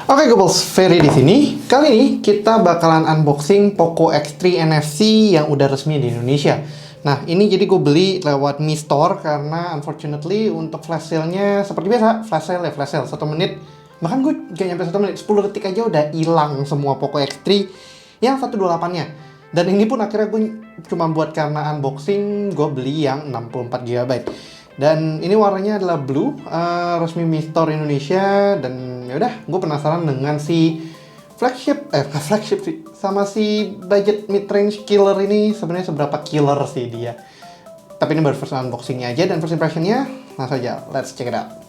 Oke, Gobles, Ferry di sini. Kali ini kita bakalan unboxing Poco X3 NFC yang udah resmi di Indonesia. Nah, ini jadi gue beli lewat Mi Store karena unfortunately untuk flash sale-nya seperti biasa, flash sale 1 menit. Bahkan gue gak nyampe 1 menit, 10 detik aja udah hilang semua Poco X3 yang 128-nya. Dan ini pun akhirnya gue cuma buat karena unboxing, gue beli yang 64 GB. Dan ini warnanya adalah blue, resmi Mi Store Indonesia. Dan yaudah, gue penasaran dengan si flagship sih, sama si budget mid-range killer ini sebenarnya seberapa killer sih dia. Tapi ini baru first unboxingnya aja, dan first impressionnya langsung aja, let's check it out.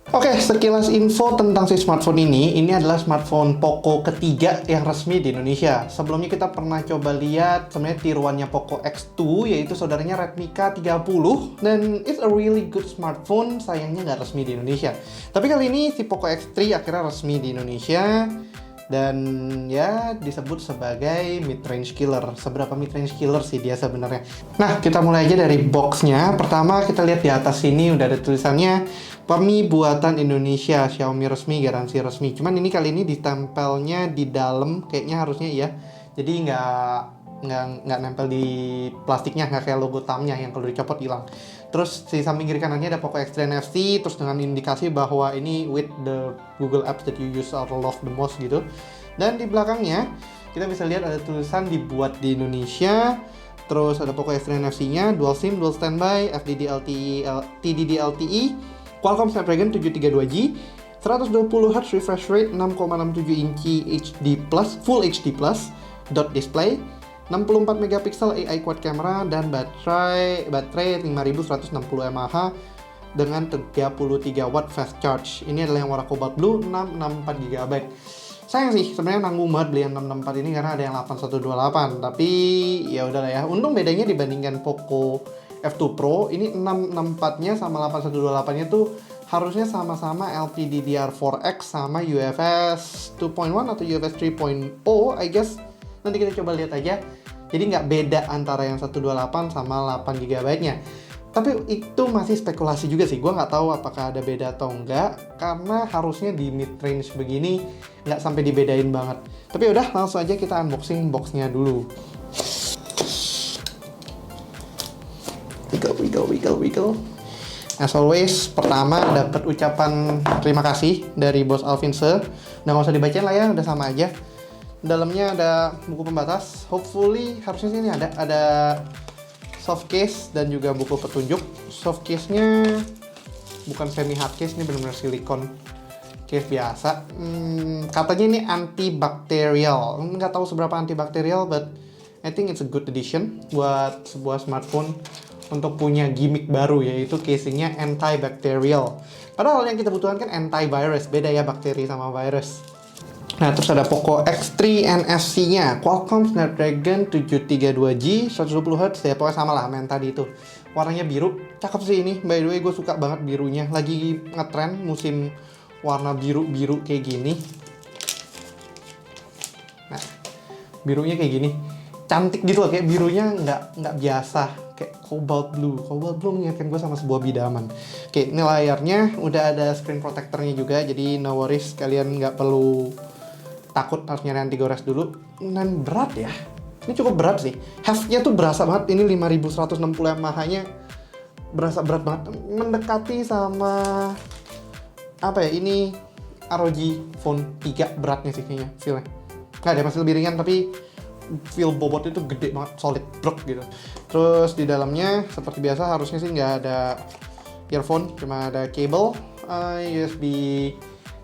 Oke, sekilas info tentang si smartphone ini adalah smartphone Poco ketiga yang resmi di Indonesia. Sebelumnya kita pernah coba lihat sebenarnya tiruannya Poco X2, yaitu saudaranya Redmi K30, dan it's a really good smartphone, sayangnya nggak resmi di Indonesia. Tapi kali ini si Poco X3 akhirnya resmi di Indonesia, dan ya disebut sebagai mid-range killer. Seberapa mid-range killer sih dia sebenarnya? Nah, kita mulai aja dari boxnya. Pertama kita lihat di atas sini udah ada tulisannya Mi buatan Indonesia, Xiaomi resmi, garansi resmi. Cuman ini kali ini ditempelnya di dalam, kayaknya harusnya ya. Jadi nggak nempel di plastiknya, nggak kayak logo tamnya yang kalau dicopot hilang. Terus di samping kiri kanannya ada Poco X3 NFC, terus dengan indikasi bahwa ini with the Google Apps that you use or love the most gitu. Dan di belakangnya kita bisa lihat ada tulisan dibuat di Indonesia. Terus ada Poco X3 NFC-nya, dual SIM, dual standby, FDD LTE, TDD LTE, Qualcomm Snapdragon 732G, 120Hz refresh rate, 6,67 inci HD+, Full HD+, dot display, 64 megapiksel AI quad camera, dan baterai 5160 mAh dengan 33 watt fast charge. Ini adalah yang warna cobalt blue, 664 GB. Sayang sih, sebenarnya nanggung banget beli yang 664 ini karena ada yang 8128. Tapi ya udahlah ya. Untung bedanya dibandingkan Poco F2 Pro, ini 664-nya sama 8128-nya tuh harusnya sama-sama LPDDR4X sama UFS 2.1 atau UFS 3.0, I guess. Nanti kita coba lihat aja. Jadi nggak beda antara yang 128 sama 8 GB-nya. Tapi itu masih spekulasi juga sih. Gue nggak tahu apakah ada beda atau enggak, karena harusnya di mid-range begini nggak sampai dibedain banget. Tapi udah, langsung aja kita unboxing boxnya dulu. Wiggle. As always, pertama dapat ucapan terima kasih dari Bos Alvinse. Udah nggak usah dibacain lah ya, udah sama aja. Dalamnya ada buku pembatas. Hopefully harusnya sini ada soft case dan juga buku petunjuk. Soft case-nya bukan semi hard case, ini benar-benar silikon case biasa. Katanya ini antibakterial. Nggak tahu seberapa antibakterial, but I think it's a good addition buat sebuah smartphone untuk punya gimmick baru, yaitu casingnya antibacterial. Padahal yang kita butuhkan kan antivirus, beda ya bakteri sama virus. Nah, terus ada Poco X3 NFC-nya, Qualcomm Snapdragon 732G, 120Hz, ya pokoknya sama lah main tadi itu. Warnanya biru, cakep sih ini, by the way gue suka banget birunya, lagi ngetrend musim warna biru-biru kayak gini. Nah, birunya kayak gini, cantik gitu loh, kayak birunya nggak biasa. Kayak cobalt blue mengingatkan gue sama sebuah bidaman. Oke, ini layarnya udah ada screen protectornya juga, jadi no worries, kalian nggak perlu takut harus nyari anti gores dulu. Dan berat ya, ini cukup berat sih, heftnya tuh berasa banget. Ini 5160 mAh-nya berasa berat banget, mendekati sama apa ya, ini ROG Phone 3 beratnya sih kayaknya, feelnya nggak ada, masih lebih ringan tapi feel bobot itu gede banget, solid brok gitu. Terus di dalamnya seperti biasa harusnya sih nggak ada earphone, cuma ada cable USB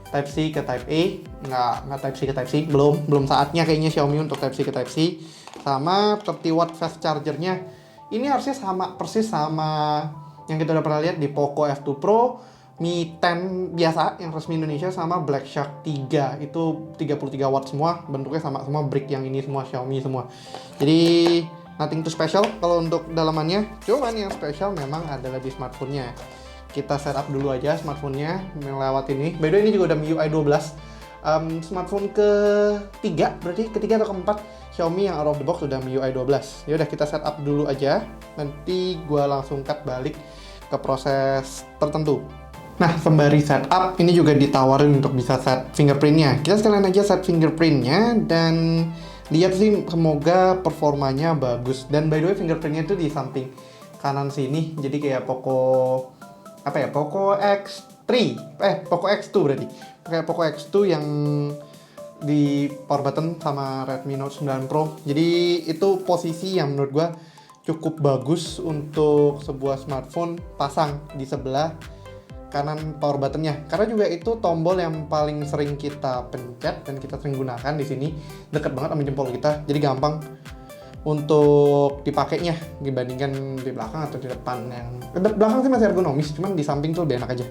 Type C ke Type A, nggak Type C ke Type C, belum saatnya kayaknya Xiaomi untuk Type C ke Type C. Sama 30 watt fast chargernya, ini harusnya sama persis sama yang kita udah pernah lihat di Poco F2 Pro, Mi 10 biasa yang resmi Indonesia, sama Black Shark 3 itu 33 watt semua, bentuknya sama semua, brick yang ini semua Xiaomi semua. Jadi nothing too special kalau untuk dalamannya, cuman yang spesial memang adalah di smartphone-nya. Kita setup dulu aja smartphone-nya melewat ini. By the way, ini juga udah MIUI 12. Smartphone ketiga atau keempat Xiaomi yang out of the box udah MIUI 12. Ya udah, kita setup dulu aja. Nanti gua langsung cut balik ke proses tertentu. Nah, sembari setup, ini juga ditawarin untuk bisa set fingerprintnya. Kita sekalian aja set fingerprintnya dan lihat sih, semoga performanya bagus. Dan by the way, fingerprintnya tuh di samping kanan sini, jadi kayak Poco X2 berarti. Kayak Poco X2 yang di power button sama Redmi Note 9 Pro. Jadi itu posisi yang menurut gua cukup bagus untuk sebuah smartphone pasang di sebelah kanan power buttonnya, karena juga itu tombol yang paling sering kita pencet dan kita sering gunakan di sini, deket banget sama jempol kita, jadi gampang untuk dipakainya dibandingkan di belakang atau di depan. Yang belakang sih masih ergonomis, cuman di samping tuh lebih enak aja.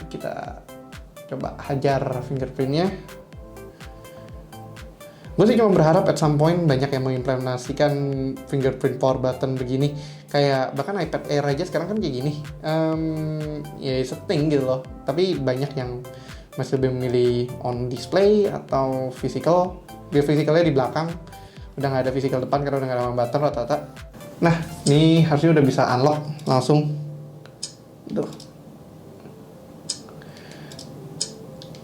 Kita coba hajar fingerprintnya. Gue sih cuma berharap at some point banyak yang mengimplementasikan fingerprint power button begini. Kayak bahkan iPad Air aja sekarang kan kayak gini. Ya setting gitu loh. Tapi banyak yang masih lebih memilih on display atau physical. Biar physicalnya di belakang. Udah nggak ada physical depan karena udah nggak ada button rata-rata. Nah, ini harusnya udah bisa unlock langsung. Duh.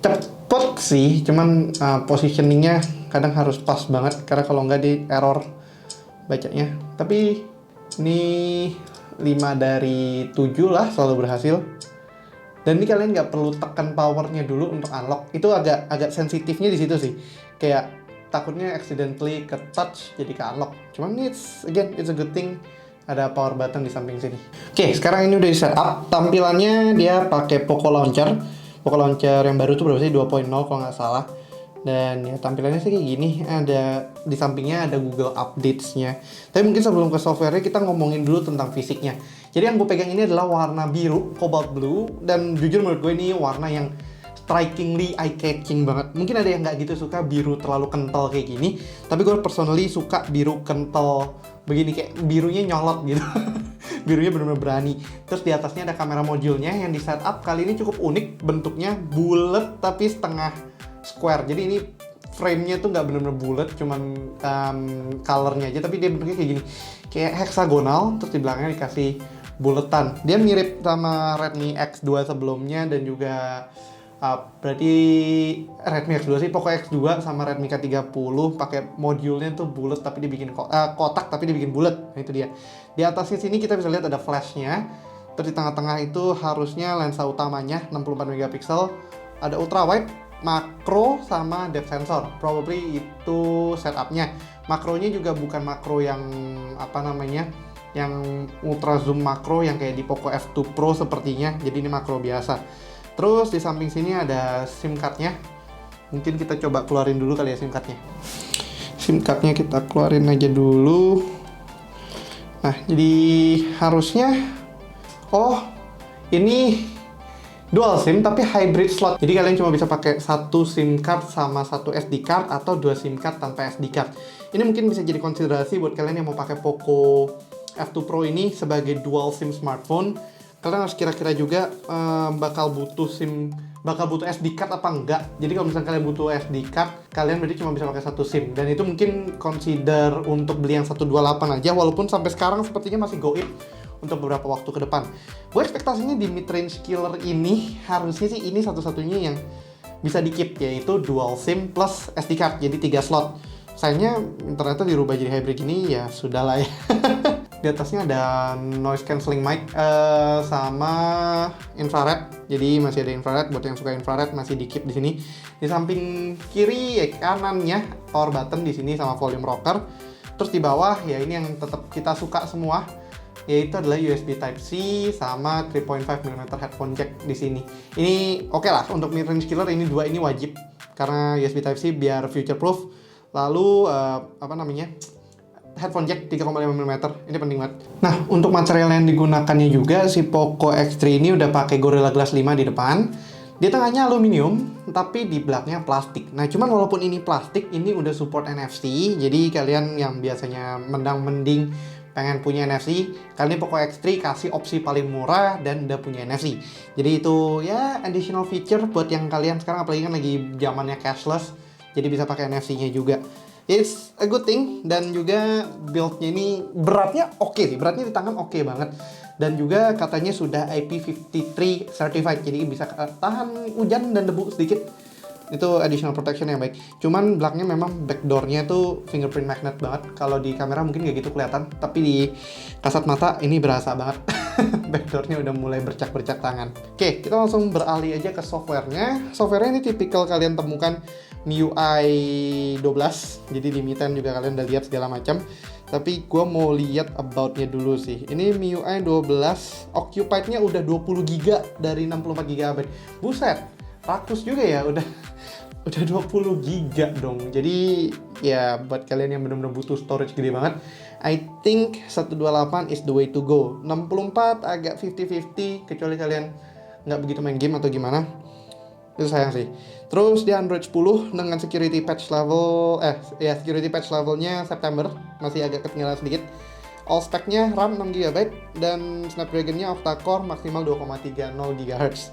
Cepet sih, cuman positioningnya kadang harus pas banget karena kalau nggak di error bacanya. Tapi ini 5 dari 7 lah selalu berhasil. Dan ini kalian nggak perlu tekan powernya dulu untuk unlock. Itu agak sensitifnya di situ sih. Kayak takutnya accidentally ke touch jadi ke unlock. Cuman it's a good thing ada power button di samping sini. Oke, sekarang ini udah di setup. Tampilannya dia pakai Poco Launcher. Poco Launcher yang baru tuh berapa sih? 2.0 kalau nggak salah. Dan ya tampilannya sih kayak gini, ada di sampingnya ada Google Updates-nya. Tapi mungkin sebelum ke software-nya kita ngomongin dulu tentang fisiknya. Jadi yang gue pegang ini adalah warna biru, cobalt blue, dan jujur menurut gue ini warna yang strikingly eye-catching banget. Mungkin ada yang nggak gitu suka biru terlalu kental kayak gini, tapi gue personally suka biru kental begini, kayak birunya nyolot gitu. Birunya benar-benar berani. Terus di atasnya ada kamera modulnya yang di setup kali ini cukup unik, bentuknya bulat tapi setengah square. Jadi ini frame-nya tuh nggak benar-benar bulat, cuman color-nya aja, tapi dia bentuknya kayak gini, kayak heksagonal, terus di belakangnya dikasih buletan. Dia mirip sama Redmi X2 sebelumnya dan juga berarti Redmi X2 sih, Poco X2 sama Redmi K30 pakai modulnya tuh bulat tapi dibikin kotak tapi dibikin bulat. Nah itu dia. Di atasnya sini kita bisa lihat ada flash-nya. Terus di tengah-tengah itu harusnya lensa utamanya 64 megapiksel, ada ultra wide, makro sama depth sensor. Probably itu setupnya. Makronya juga bukan makro yang yang ultra zoom makro yang kayak di Poco F2 Pro sepertinya. Jadi ini makro biasa. Terus di samping sini ada SIM card-nya. Mungkin kita coba keluarin dulu kali ya SIM card-nya. SIM card-nya kita keluarin aja dulu. Nah, jadi harusnya ini dual SIM tapi hybrid slot. Jadi kalian cuma bisa pakai satu SIM card sama satu SD card atau 2 SIM card tanpa SD card. Ini mungkin bisa jadi konsiderasi buat kalian yang mau pakai Poco F2 Pro ini sebagai dual SIM smartphone. Kalian harus kira-kira juga bakal butuh SD card apa enggak. Jadi kalau misalnya kalian butuh SD card, kalian berarti cuma bisa pakai satu SIM. Dan itu mungkin consider untuk beli yang 128 aja, walaupun sampai sekarang sepertinya masih goib untuk beberapa waktu ke depan. Gue ekspektasinya di mid-range killer ini harusnya sih ini satu-satunya yang bisa di-keep, yaitu dual SIM plus SD card, jadi 3 slot. Sayangnya ternyata dirubah jadi hybrid ini, ya sudahlah ya. Di atasnya ada noise cancelling mic sama infrared. Jadi masih ada infrared, buat yang suka infrared masih di-keep di sini. Di samping kiri kanannya power button di sini sama volume rocker. Terus di bawah ya ini yang tetap kita suka semua, yaitu adalah USB Type-C sama 3.5 mm headphone jack di sini. Ini oke lah untuk mid-range killer, ini dua ini wajib karena USB Type-C biar future proof. Lalu headphone jack 3,5 mm, ini penting banget. Nah, untuk material yang digunakannya juga si Poco X3 ini udah pakai Gorilla Glass 5 di depan. Di tengahnya aluminium, tapi di belakangnya plastik. Nah, cuman walaupun ini plastik, ini udah support NFC. Jadi kalian yang biasanya mending pengen punya NFC, kali ini Poco X3 kasih opsi paling murah dan udah punya NFC. Jadi itu ya additional feature buat yang kalian sekarang, apalagi kan lagi zamannya cashless, jadi bisa pakai NFC-nya juga. It's a good thing. Dan juga build-nya ini beratnya oke sih, beratnya di tangan oke banget. Dan juga katanya sudah IP53 certified, jadi bisa tahan hujan dan debu sedikit. Itu additional protection yang baik. Cuman belakangnya memang backdoor-nya tuh fingerprint magnet banget. Kalau di kamera mungkin nggak gitu kelihatan, tapi di kasat mata ini berasa banget. Backdoor-nya udah mulai bercak-bercak tangan. Oke, kita langsung beralih aja ke software-nya. Software-nya ini tipikal kalian temukan MIUI 12. Jadi di Mi 10 juga kalian udah lihat segala macam. Tapi gue mau lihat about-nya dulu sih. Ini MIUI 12, occupied-nya udah 20 GB dari 64 GB. Buset, rakus juga ya, udah 20 giga dong. Jadi ya buat kalian yang benar-benar butuh storage gede banget, I think 128 is the way to go. 64 agak 50-50, kecuali kalian nggak begitu main game atau gimana. Itu sayang sih. Terus di Android 10 dengan security patch levelnya September, masih agak ketinggalan sedikit. All spec-nya RAM 6 GB dan Snapdragon-nya octa-core maksimal 2,30 GHz.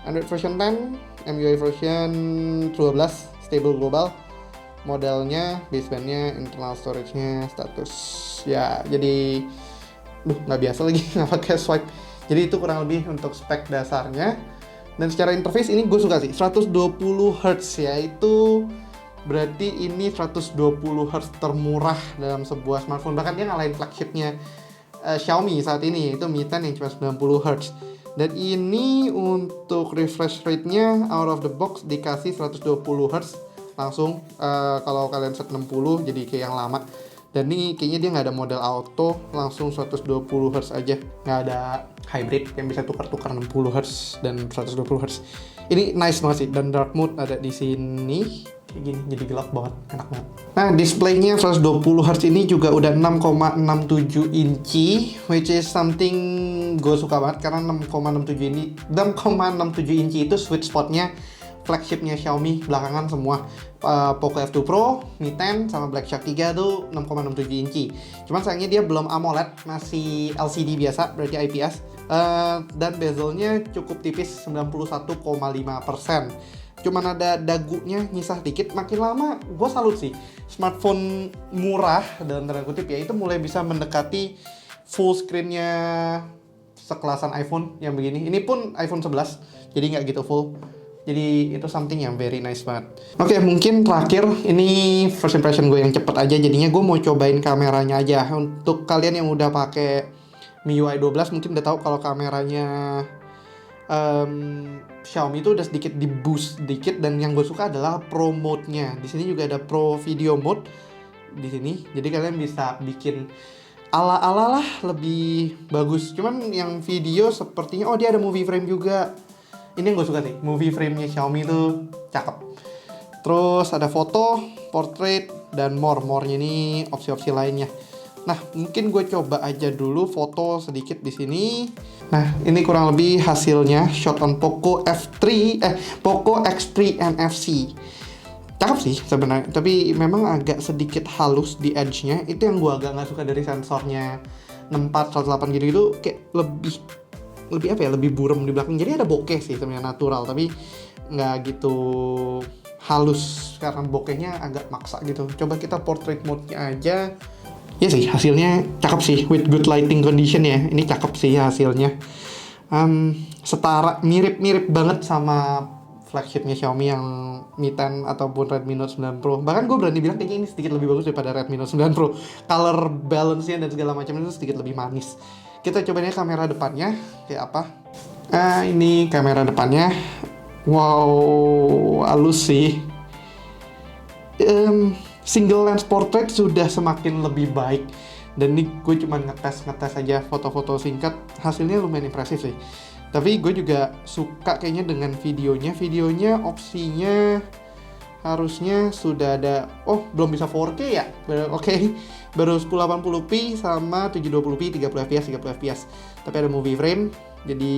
Android version 10, MIUI version 12, stable global. Modelnya, basebandnya, internal storage-nya, status. Ya, jadi nggak biasa lagi nggak pakai swipe. Jadi itu kurang lebih untuk spek dasarnya. Dan secara interface ini gue suka sih, 120 Hz ya, itu berarti ini 120 Hz termurah dalam sebuah smartphone. Bahkan dia ngalahin flagship-nya Xiaomi saat ini, itu Mi 10 yang cuma 90 Hz. Dan ini untuk refresh rate-nya out of the box dikasih 120 Hz langsung. Kalau kalian set 60 jadi kayak yang lama. Dan ini kayaknya dia nggak ada model auto, langsung 120 Hz aja. Nggak ada hybrid yang bisa tukar-tukar 60 Hz dan 120 Hz. Ini nice banget sih. Dan dark mode ada di sini. Kayak gini, jadi gelap banget, enak banget. Nah, displaynya 120 Hz ini juga udah 6,67 inci, which is something gue suka banget, karena 6,67 inci itu sweet spotnya flagshipnya Xiaomi belakangan semua. Poco F2 Pro, Mi 10, sama Black Shark 3 tuh 6,67 inci. Cuman sayangnya dia belum AMOLED, masih LCD biasa, berarti IPS. Dan bezelnya cukup tipis, 91,5%. Cuman ada dagunya nyisah dikit. Makin lama gue salut sih, smartphone murah dalam tanda kutip ya, itu mulai bisa mendekati full screen-nya sekelasan iPhone yang begini. Ini pun iPhone 11, jadi nggak gitu full. Jadi itu something yang very nice banget. Oke, mungkin terakhir, ini first impression gue yang cepet aja, jadinya gue mau cobain kameranya aja. Untuk kalian yang udah pakai MIUI 12 mungkin udah tahu kalau kameranya Xiaomi itu udah sedikit di boost sedikit, dan yang gue suka adalah Pro mode-nya. Di sini juga ada Pro Video mode di sini. Jadi kalian bisa bikin ala-ala lah lebih bagus. Cuman yang video sepertinya dia ada movie frame juga. Ini yang gue suka sih, movie frame-nya Xiaomi itu cakep. Terus ada foto, portrait, dan more-nya ini opsi-opsi lainnya. Nah, mungkin gue coba aja dulu foto sedikit di sini. Nah, ini kurang lebih hasilnya shot on Poco X3 NFC. Cakep sih sebenarnya, tapi memang agak sedikit halus di edge-nya. Itu yang gue agak nggak suka dari sensornya 64, 108 gitu, itu kayak lebih buram di belakang. Jadi ada bokeh sih sebenarnya natural, tapi nggak gitu halus karena bokehnya agak maksa gitu. Coba kita portrait mode-nya aja. Ya sih, hasilnya cakep sih, with good lighting condition ya. Ini cakep sih hasilnya. Setara, mirip-mirip banget sama flagshipnya Xiaomi yang Mi 10 ataupun Redmi Note 9 Pro. Bahkan gue berani bilang kayaknya ini sedikit lebih bagus daripada Redmi Note 9 Pro. Color balance-nya dan segala macam itu sedikit lebih manis. Kita cobain kamera depannya kayak apa. Ini kamera depannya. Wow, halus sih. Single lens portrait sudah semakin lebih baik. Dan ini gue cuma ngetes aja foto-foto singkat. Hasilnya lumayan impresif sih. Tapi gue juga suka kayaknya dengan videonya. Videonya opsinya harusnya sudah ada. Oh, belum bisa 4K ya? Oke. Baru 1080p sama 720p, 30fps. Tapi ada movie frame. Jadi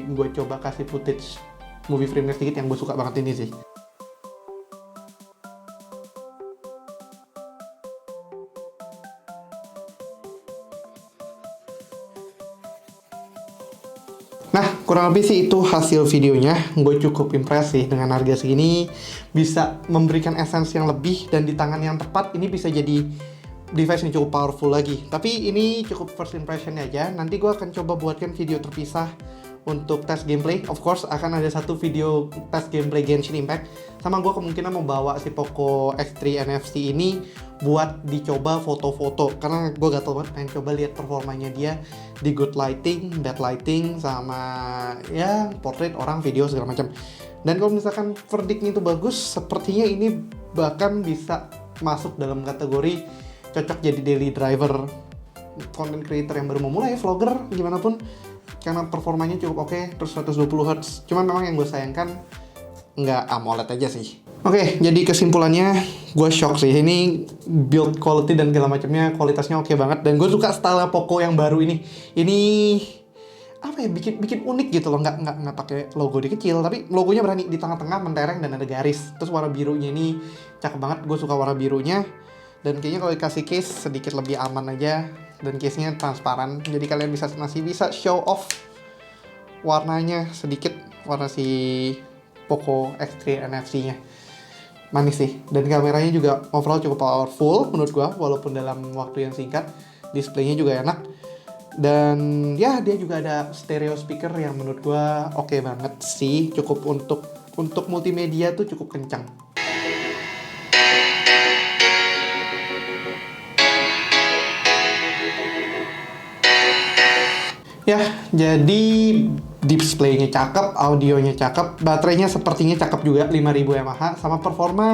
gue coba kasih footage movie frame-nya sedikit, yang gue suka banget ini sih. Nah, kurang lebih sih itu hasil videonya. Gue cukup impress sih dengan harga segini, bisa memberikan essence yang lebih, dan di tangan yang tepat ini bisa jadi device yang cukup powerful lagi. Tapi ini cukup first impression aja. Nanti gue akan coba buatkan video terpisah untuk tes gameplay. Of course akan ada satu video tes gameplay Genshin Impact. Sama gue kemungkinan mau bawa si Poco X3 NFC ini buat dicoba foto-foto. Karena gue gatel banget pengen coba lihat performanya dia di good lighting, bad lighting, sama ya portrait orang, video segala macam. Dan kalau misalkan verdictnya itu bagus, sepertinya ini bahkan bisa masuk dalam kategori cocok jadi daily driver content creator yang baru memulai, vlogger, gimana pun, karena performanya cukup oke, terus 120Hz. Cuman memang yang gue sayangkan nggak AMOLED aja sih. Oke, jadi kesimpulannya gue shock sih. Ini build quality dan segala macamnya, kualitasnya oke banget. Dan gue suka style Poco yang baru ini. Ini apa ya, bikin unik gitu loh, nggak pakai logo di kecil, tapi logonya berani di tengah-tengah mentereng dan ada garis. Terus warna birunya ini cakep banget, gue suka warna birunya. Dan kayaknya kalau dikasih case sedikit lebih aman aja, dan case-nya transparan, jadi kalian masih bisa show off warnanya sedikit, warna si Poco X3 NFC-nya. Manis sih, dan kameranya juga overall cukup powerful menurut gua, walaupun dalam waktu yang singkat. Displaynya juga enak, dan ya dia juga ada stereo speaker yang menurut gua oke banget sih, cukup untuk multimedia tuh cukup kencang. Ya, jadi displaynya cakep, audionya cakep, baterainya sepertinya cakep juga, 5000 mAh, sama performa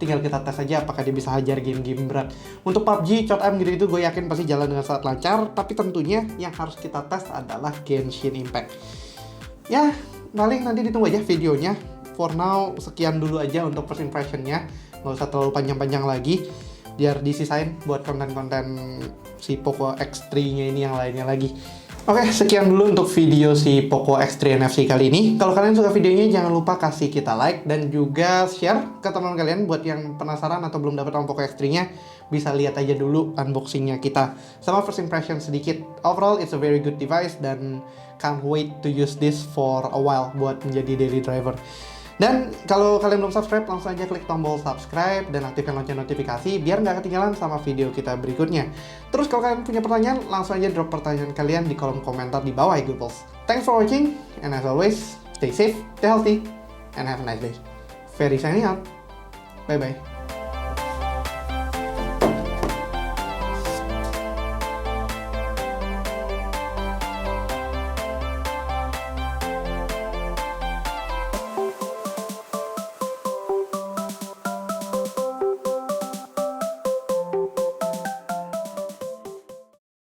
tinggal kita tes aja apakah dia bisa hajar game-game berat. Untuk PUBG, COD-M gitu-gitu gue yakin pasti jalan dengan sangat lancar, tapi tentunya yang harus kita tes adalah Genshin Impact. Ya, paling nanti ditunggu aja videonya. For now, sekian dulu aja untuk first impression-nya, nggak usah terlalu panjang-panjang lagi, biar disisain buat konten-konten si Poco X3-nya ini yang lainnya lagi. Oke, sekian dulu untuk video si Poco X3 NFC kali ini. Kalau kalian suka videonya, jangan lupa kasih kita like dan juga share ke teman kalian buat yang penasaran atau belum dapat Poco X3-nya, bisa lihat aja dulu unboxing-nya kita. Sama first impression sedikit. Overall, it's a very good device dan can't wait to use this for a while buat menjadi daily driver. Dan kalau kalian belum subscribe, langsung aja klik tombol subscribe dan aktifkan lonceng notifikasi biar nggak ketinggalan sama video kita berikutnya. Terus kalau kalian punya pertanyaan, langsung aja drop pertanyaan kalian di kolom komentar di bawah ya Googles. Thanks for watching, and as always, stay safe, stay healthy, and have a nice day. Ferry signing out. Bye-bye.